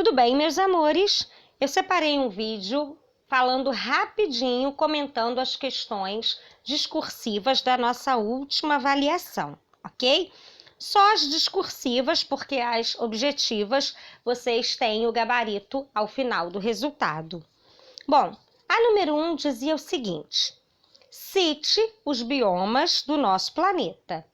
Tudo bem, meus amores? Eu separei um vídeo falando rapidinho, comentando as questões discursivas da nossa última avaliação, ok? Só as discursivas, porque as objetivas vocês têm o gabarito ao final do resultado. Bom, a número 1 dizia o seguinte: cite os biomas do nosso planeta.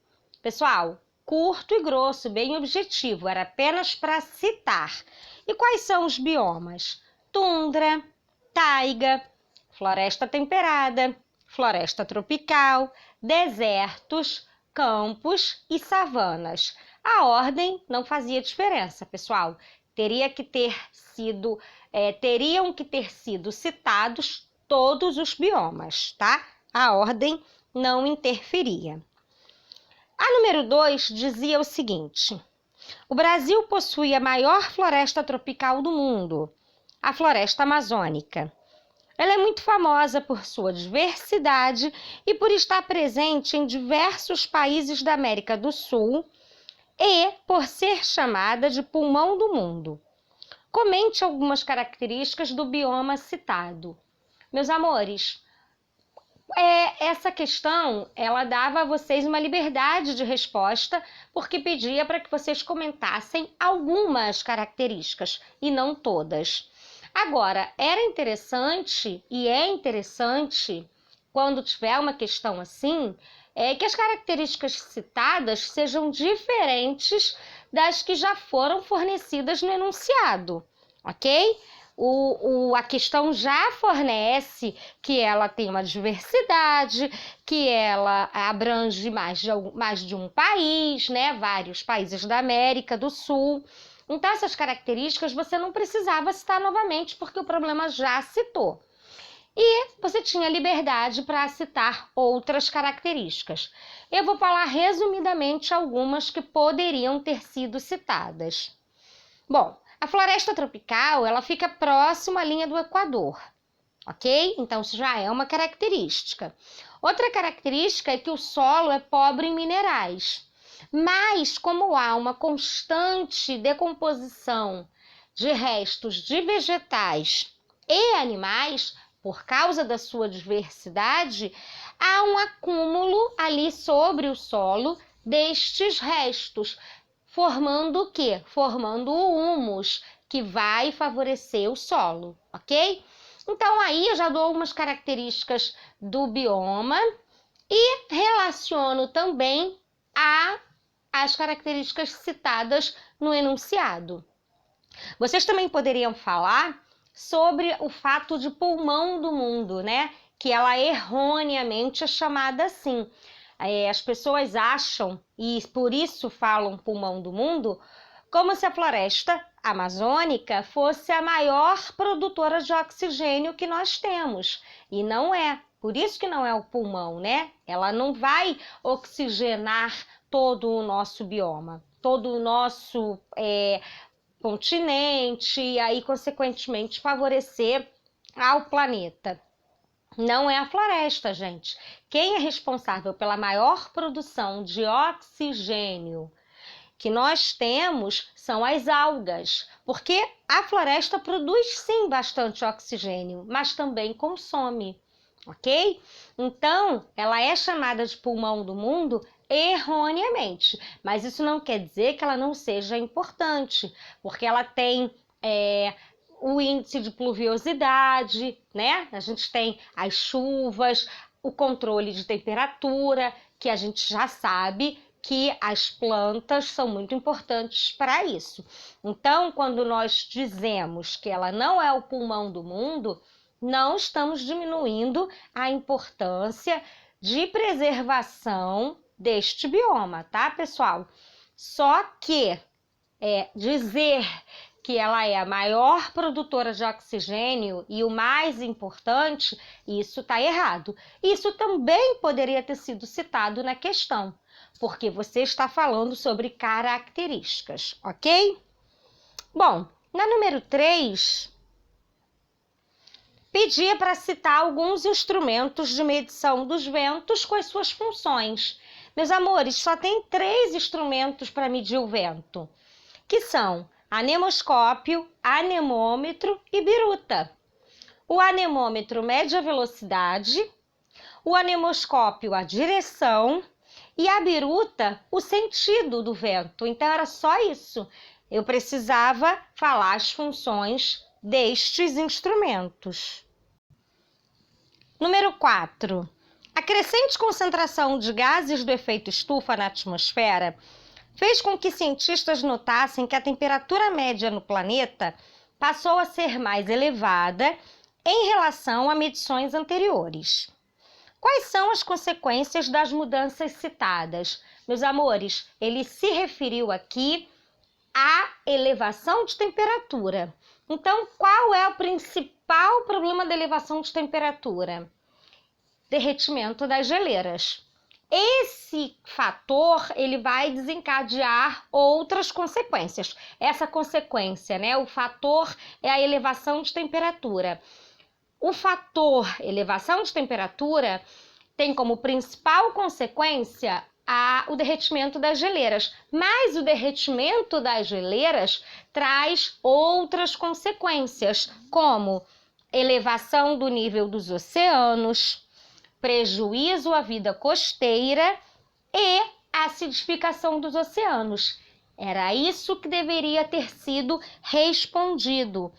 Pessoal, curto e grosso, bem objetivo, era apenas para citar. E quais são os biomas? Tundra, taiga, floresta temperada, floresta tropical, desertos, campos e savanas. A ordem não fazia diferença, pessoal. Teriam que ter sido citados todos os biomas, tá? A ordem não interferia. A número 2 dizia o seguinte: o Brasil possui a maior floresta tropical do mundo, a floresta amazônica. Ela é muito famosa por sua diversidade e por estar presente em diversos países da América do Sul e por ser chamada de pulmão do mundo. Comente algumas características do bioma citado. Meus amores, essa questão, ela dava a vocês uma liberdade de resposta, porque pedia para que vocês comentassem algumas características e não todas. Agora, era interessante e é interessante, quando tiver uma questão assim, que as características citadas sejam diferentes das que já foram fornecidas no enunciado, ok? A questão já fornece que ela tem uma diversidade, que ela abrange mais de um país, né? Vários países da América do Sul. Então, essas características você não precisava citar novamente, porque o problema já citou. E você tinha liberdade para citar outras características. Eu vou falar resumidamente algumas que poderiam ter sido citadas. Bom, a floresta tropical, ela fica próxima à linha do Equador, ok? Então, isso já é uma característica. Outra característica é que o solo é pobre em minerais. Mas, como há uma constante decomposição de restos de vegetais e animais, por causa da sua diversidade, há um acúmulo ali sobre o solo destes restos, formando o quê? Formando o humus, que vai favorecer o solo, ok? Então, aí eu já dou algumas características do bioma e relaciono também as características citadas no enunciado. Vocês também poderiam falar sobre o fato de pulmão do mundo, né? Que ela erroneamente é chamada assim. As pessoas acham, e por isso falam pulmão do mundo, como se a floresta amazônica fosse a maior produtora de oxigênio que nós temos. E não é. Por isso que não é o pulmão, né? Ela não vai oxigenar todo o nosso bioma, todo o nosso continente, e aí, consequentemente, favorecer ao planeta. Não é a floresta, gente. Quem é responsável pela maior produção de oxigênio que nós temos são as algas, porque a floresta produz sim bastante oxigênio, mas também consome, ok? Então, ela é chamada de pulmão do mundo erroneamente, mas isso não quer dizer que ela não seja importante, porque ela tem o índice de pluviosidade, né? A gente tem as chuvas, o controle de temperatura, que a gente já sabe que as plantas são muito importantes para isso. Então, quando nós dizemos que ela não é o pulmão do mundo, não estamos diminuindo a importância de preservação deste bioma, tá, pessoal? Só que dizer que ela é a maior produtora de oxigênio e o mais importante, isso está errado. Isso também poderia ter sido citado na questão, porque você está falando sobre características, ok? Bom, na número 3, pedia para citar alguns instrumentos de medição dos ventos com as suas funções. Meus amores, só tem 3 instrumentos para medir o vento, que são anemoscópio, anemômetro e biruta. O anemômetro mede a velocidade, o anemoscópio a direção e a biruta o sentido do vento. Então era só isso. Eu precisava falar as funções destes instrumentos. Número 4. A crescente concentração de gases do efeito estufa na atmosfera fez com que cientistas notassem que a temperatura média no planeta passou a ser mais elevada em relação a medições anteriores. Quais são as consequências das mudanças citadas? Meus amores, ele se referiu aqui à elevação de temperatura. Então, qual é o principal problema da elevação de temperatura? Derretimento das geleiras. Esse fator, ele vai desencadear outras consequências. Essa consequência, né, o fator é a elevação de temperatura. O fator elevação de temperatura tem como principal consequência o derretimento das geleiras, mas o derretimento das geleiras traz outras consequências, como elevação do nível dos oceanos, prejuízo à vida costeira e acidificação dos oceanos. Era isso que deveria ter sido respondido.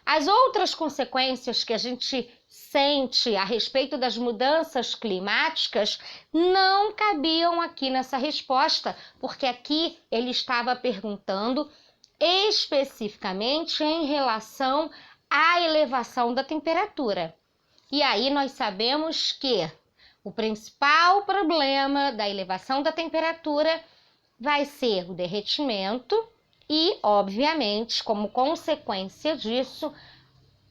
As outras consequências que a gente sente a respeito das mudanças climáticas não cabiam aqui nessa resposta, porque aqui ele estava perguntando especificamente em relação à elevação da temperatura. E aí nós sabemos que o principal problema da elevação da temperatura vai ser o derretimento e, obviamente, como consequência disso,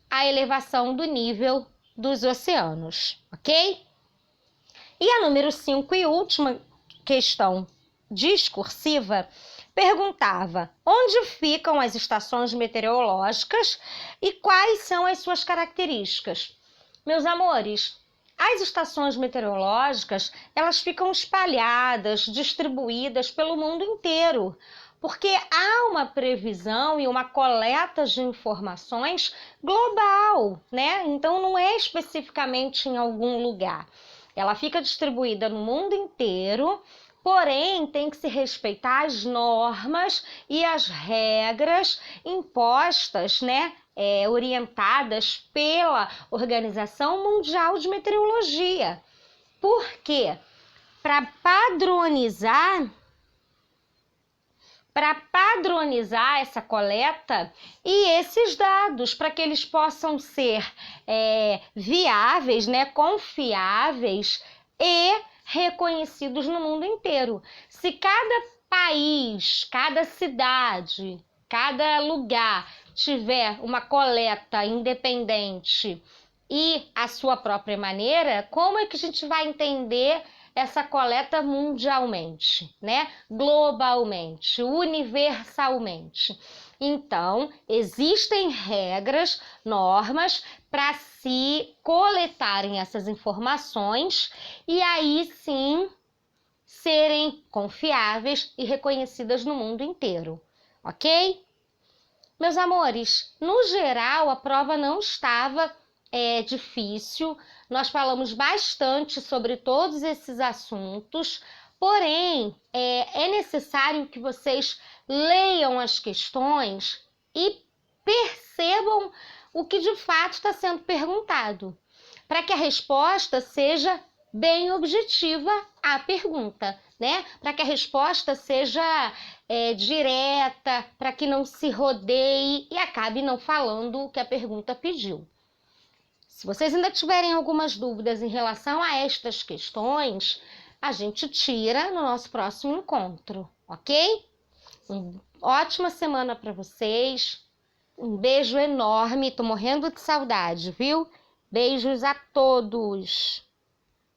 a elevação do nível dos oceanos, ok? E a número 5 e última questão discursiva perguntava: onde ficam as estações meteorológicas e quais são as suas características? Meus amores, as estações meteorológicas, elas ficam espalhadas, distribuídas pelo mundo inteiro, porque há uma previsão e uma coleta de informações global, né? Então não é especificamente em algum lugar. Ela fica distribuída no mundo inteiro, porém tem que se respeitar as normas e as regras impostas, né? Orientadas pela Organização Mundial de Meteorologia. Por quê? Para padronizar essa coleta e esses dados, para que eles possam ser viáveis, né, confiáveis e reconhecidos no mundo inteiro. Se cada país, cada cidade, cada lugar tiver uma coleta independente e a sua própria maneira, como é que a gente vai entender essa coleta mundialmente, né? Globalmente, universalmente? Então, existem regras, normas para se coletarem essas informações e aí sim serem confiáveis e reconhecidas no mundo inteiro, ok? Meus amores, no geral a prova não estava difícil, nós falamos bastante sobre todos esses assuntos, porém é necessário que vocês leiam as questões e percebam o que de fato está sendo perguntado, para que a resposta seja bem objetiva à pergunta, né? Para que a resposta seja direta, para que não se rodeie e acabe não falando o que a pergunta pediu. Se vocês ainda tiverem algumas dúvidas em relação a estas questões, a gente tira no nosso próximo encontro, ok? Uma ótima semana para vocês, um beijo enorme, tô morrendo de saudade, viu? Beijos a todos!